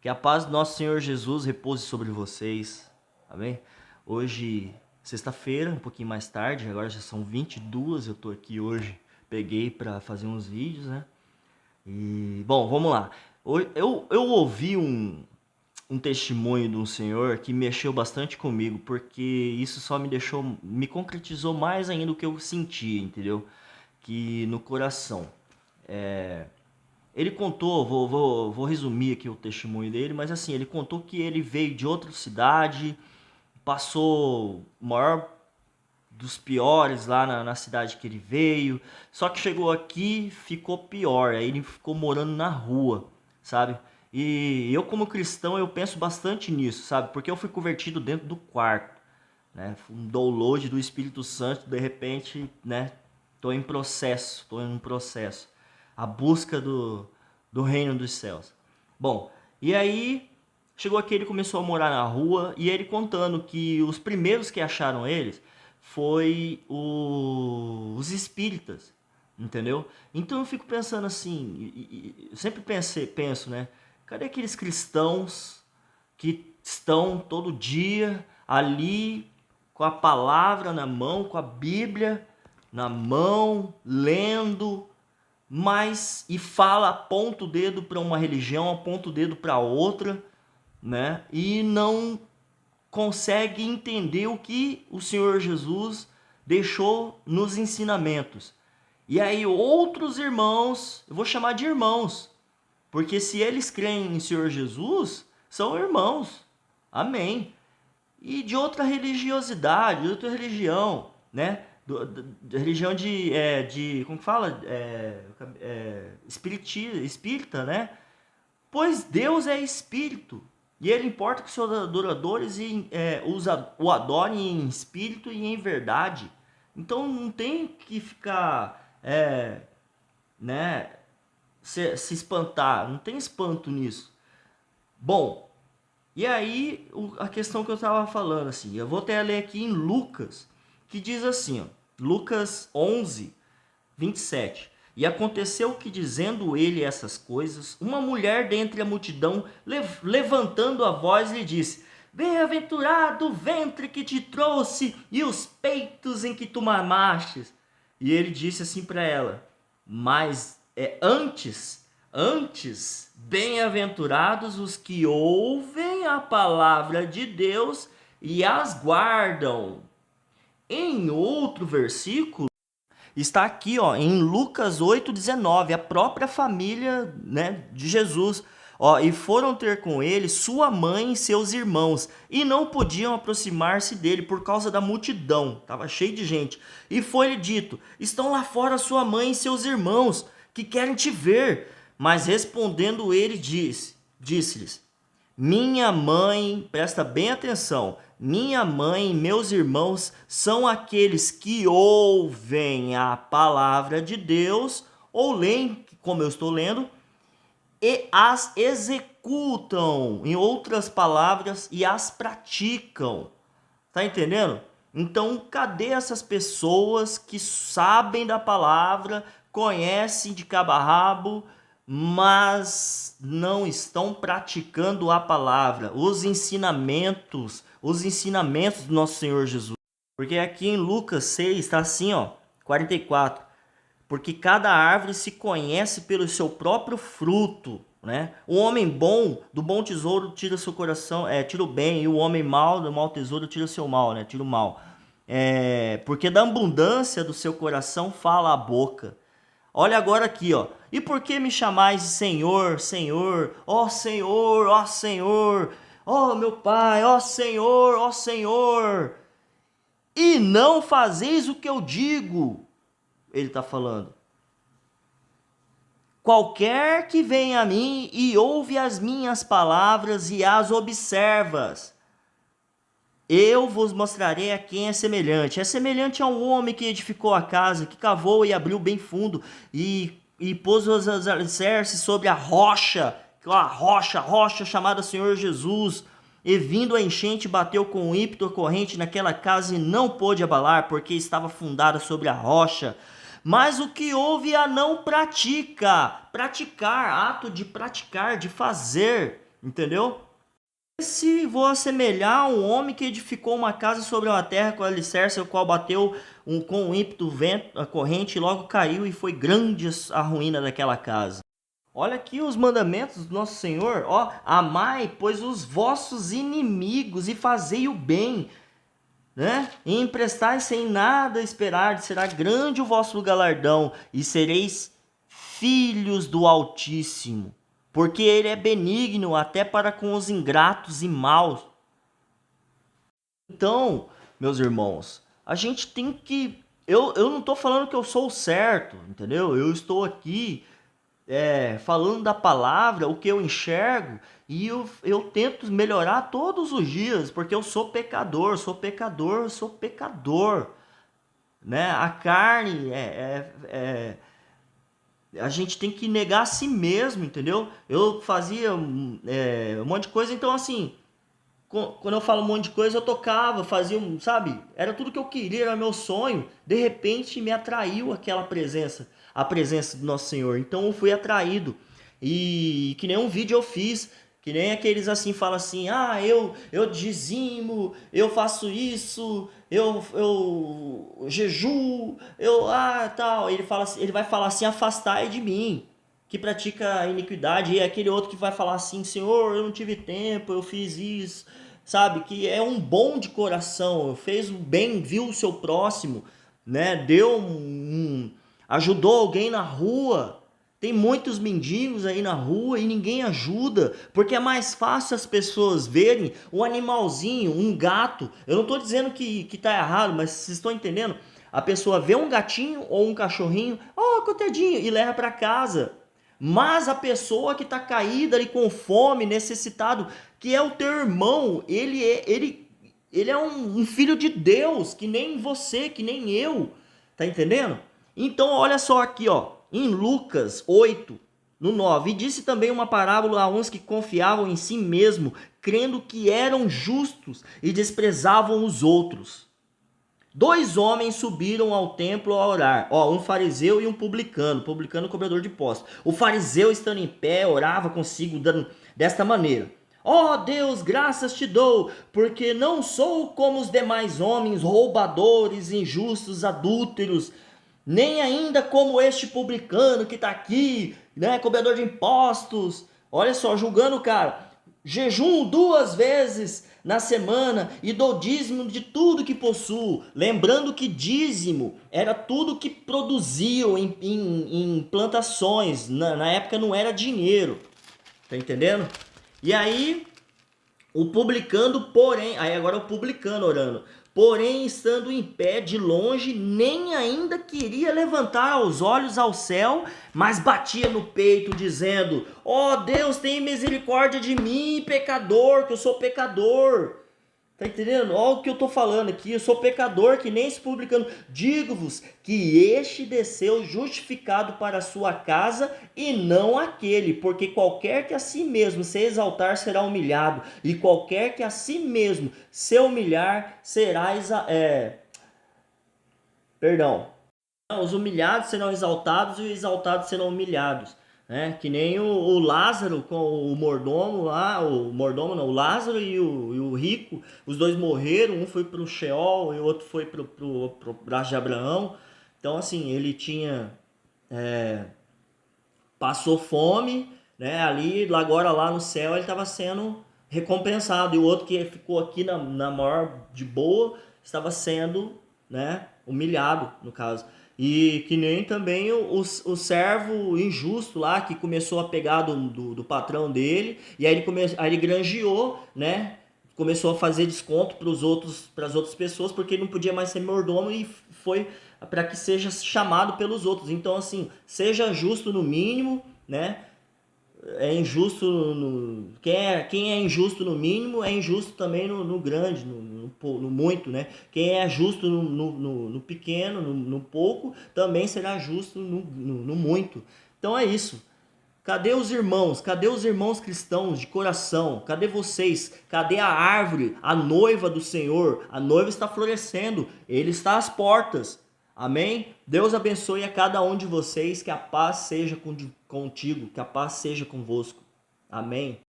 Que a paz do nosso Senhor Jesus repouse sobre vocês. Amém? Hoje, sexta-feira, um pouquinho mais tarde, agora já são 22, eu tô aqui hoje. Peguei para fazer uns vídeos, né? E, bom, vamos lá. Eu ouvi um testemunho de um senhor que mexeu bastante comigo, porque isso só me concretizou mais ainda o que eu sentia, entendeu? Que no coração. Ele contou, vou resumir aqui o testemunho dele, mas assim, ele contou que ele veio de outra cidade, passou o maior dos piores lá na cidade que ele veio, só que chegou aqui, ficou pior, aí ele ficou morando na rua, sabe? E eu como cristão, eu penso bastante nisso, sabe? Porque eu fui convertido dentro do quarto, né? Um download do Espírito Santo, de repente, né? Tô em processo. A busca do reino dos céus. Bom, e aí chegou aqui, ele começou a morar na rua e ele contando que os primeiros que acharam eles foi os espíritas, entendeu? Então eu fico pensando assim, eu sempre penso, né? Cadê aqueles cristãos que estão todo dia ali com a palavra na mão, com a Bíblia na mão, lendo, mas e fala, aponta o dedo para uma religião, aponta o dedo para outra, né? E não consegue entender o que o Senhor Jesus deixou nos ensinamentos. E aí outros irmãos, eu vou chamar de irmãos, porque se eles creem em Senhor Jesus, são irmãos. Amém. E de outra religiosidade, de outra religião, né? Religião de como que fala? Espírita, né? Pois Deus é espírito. E ele importa que seus adoradores o adorem em espírito e em verdade. Então não tem que ficar, né, se espantar. Não tem espanto nisso. Bom, e aí a questão que eu estava falando, assim, eu vou até ler aqui em Lucas, que diz assim, ó, Lucas 11, 27. E aconteceu que, dizendo ele essas coisas, uma mulher dentre a multidão, levantando a voz, lhe disse: Bem-aventurado o ventre que te trouxe e os peitos em que tu mamastes. E ele disse assim para ela: Mas antes, bem-aventurados os que ouvem a palavra de Deus e as guardam. Em outro versículo, está aqui, ó, em Lucas 8:19, a própria família, né, de Jesus. Ó, e foram ter com ele sua mãe e seus irmãos, e não podiam aproximar-se dele por causa da multidão, estava cheio de gente. E foi-lhe dito: Estão lá fora sua mãe e seus irmãos, que querem te ver. Mas respondendo ele, disse-lhes: Minha mãe, presta bem atenção, minha mãe e meus irmãos são aqueles que ouvem a palavra de Deus, ou leem, como eu estou lendo, e as executam, em outras palavras, e as praticam. Tá entendendo? Então, cadê essas pessoas que sabem da palavra, conhecem de cabo a rabo, mas não estão praticando a palavra, os ensinamentos do nosso Senhor Jesus? Porque aqui em Lucas 6 está assim, ó, 44. Porque cada árvore se conhece pelo seu próprio fruto, né? O homem bom, do bom tesouro tira seu coração, tira o bem, e o homem mau, do mau tesouro tira o seu mal, né? Tira o mal. Porque da abundância do seu coração fala a boca. Olha agora aqui, ó. E por que me chamais de Senhor, Senhor? Ó Senhor, ó Senhor. Ó meu Pai, ó Senhor, ó Senhor. E não fazeis o que eu digo. Ele está falando. Qualquer que vem a mim e ouve as minhas palavras e as observas, eu vos mostrarei a quem é semelhante. É semelhante a um homem que edificou a casa, que cavou e abriu bem fundo e pôs os alicerces sobre a rocha chamada Senhor Jesus. E vindo a enchente, bateu com ímpeto corrente naquela casa e não pôde abalar, porque estava fundada sobre a rocha. Mas o que ouve a não pratica, praticar, ato de praticar, de fazer, entendeu? Se vou assemelhar a um homem que edificou uma casa sobre uma terra com alicerce, o qual bateu com o ímpeto do vento, a corrente, e logo caiu, e foi grande a ruína daquela casa. Olha aqui os mandamentos do nosso Senhor, ó, amai, pois os vossos inimigos, e fazei o bem, né? E emprestai sem nada esperar, será grande o vosso galardão, e sereis filhos do Altíssimo, porque ele é benigno até para com os ingratos e maus. Então, meus irmãos, a gente tem que. Eu não estou falando que eu sou o certo, entendeu? Eu estou aqui falando da palavra, o que eu enxergo, e eu tento melhorar todos os dias, porque eu sou pecador, sou pecador, sou pecador. Né? A carne a gente tem que negar a si mesmo, entendeu? Eu fazia um monte de coisa, então assim, quando eu falo um monte de coisa, eu tocava, fazia sabe? Era tudo que eu queria, era meu sonho. De repente me atraiu aquela presença, a presença do nosso Senhor. Então eu fui atraído. E que nem um vídeo eu fiz, que nem aqueles assim falam assim: "Ah, eu dizimo, eu faço isso, eu jejuo, tal". Ele fala assim, ele vai falar assim: "Afastai de mim, que pratica a iniquidade", e é aquele outro que vai falar assim: "Senhor, eu não tive tempo, eu fiz isso", sabe? Que é um bom de coração, fez o bem, viu o seu próximo, né? Ajudou alguém na rua. Tem muitos mendigos aí na rua e ninguém ajuda, porque é mais fácil as pessoas verem um animalzinho, um gato. Eu não estou dizendo que tá errado, mas vocês estão entendendo? A pessoa vê um gatinho ou um cachorrinho, coitadinho, e leva para casa. Mas a pessoa que está caída ali com fome, necessitado, que é o teu irmão, ele é um filho de Deus, que nem você, que nem eu, tá entendendo? Então olha só aqui, ó, em Lucas 8, no 9, e disse também uma parábola a uns que confiavam em si mesmo, crendo que eram justos e desprezavam os outros. Dois homens subiram ao templo a orar, um fariseu e um publicano cobrador de impostos. O fariseu, estando em pé, orava consigo desta maneira: Deus, graças te dou, porque não sou como os demais homens, roubadores, injustos, adúlteros, nem ainda como este publicano que está aqui, né, cobrador de impostos. Olha só, julgando o cara. Jejum 2 vezes na semana e dou dízimo de tudo que possuo. Lembrando que dízimo era tudo que produziam em plantações. Na época não era dinheiro. Tá entendendo? E aí, o publicano, porém, aí agora é o publicano orando. Porém, estando em pé de longe, nem ainda queria levantar os olhos ao céu, mas batia no peito, dizendo: Deus, tem misericórdia de mim, pecador, que eu sou pecador. Tá entendendo? Olha o que eu tô falando aqui. Eu sou pecador, que nem esse publicano. Digo-vos que este desceu justificado para a sua casa e não aquele, porque qualquer que a si mesmo se exaltar será humilhado, e qualquer que a si mesmo se humilhar será perdão. Os humilhados serão exaltados e os exaltados serão humilhados. Né? Que nem o Lázaro com o mordomo lá, o mordomo não, o Lázaro e o rico, os dois morreram, um foi para o Sheol e o outro foi para o braço de Abraão. Então assim, ele passou fome, né? Ali, agora lá no céu ele estava sendo recompensado, e o outro que ficou aqui na maior de boa estava sendo, né, humilhado, no caso. E que nem também o servo injusto lá, que começou a pegar do patrão dele, e aí ele granjeou, né? Começou a fazer desconto para as outras pessoas, porque ele não podia mais ser mordomo, e foi para que seja chamado pelos outros. Então, assim, seja justo no mínimo, né? É injusto quem é injusto no mínimo é injusto também no grande, no muito, né? Quem é justo no pequeno, no pouco, também será justo no muito. Então é isso. Cadê os irmãos? Cadê os irmãos cristãos de coração? Cadê vocês? Cadê a árvore, a noiva do Senhor? A noiva está florescendo, ele está às portas. Amém? Deus abençoe a cada um de vocês, que a paz seja contigo, que a paz seja convosco. Amém?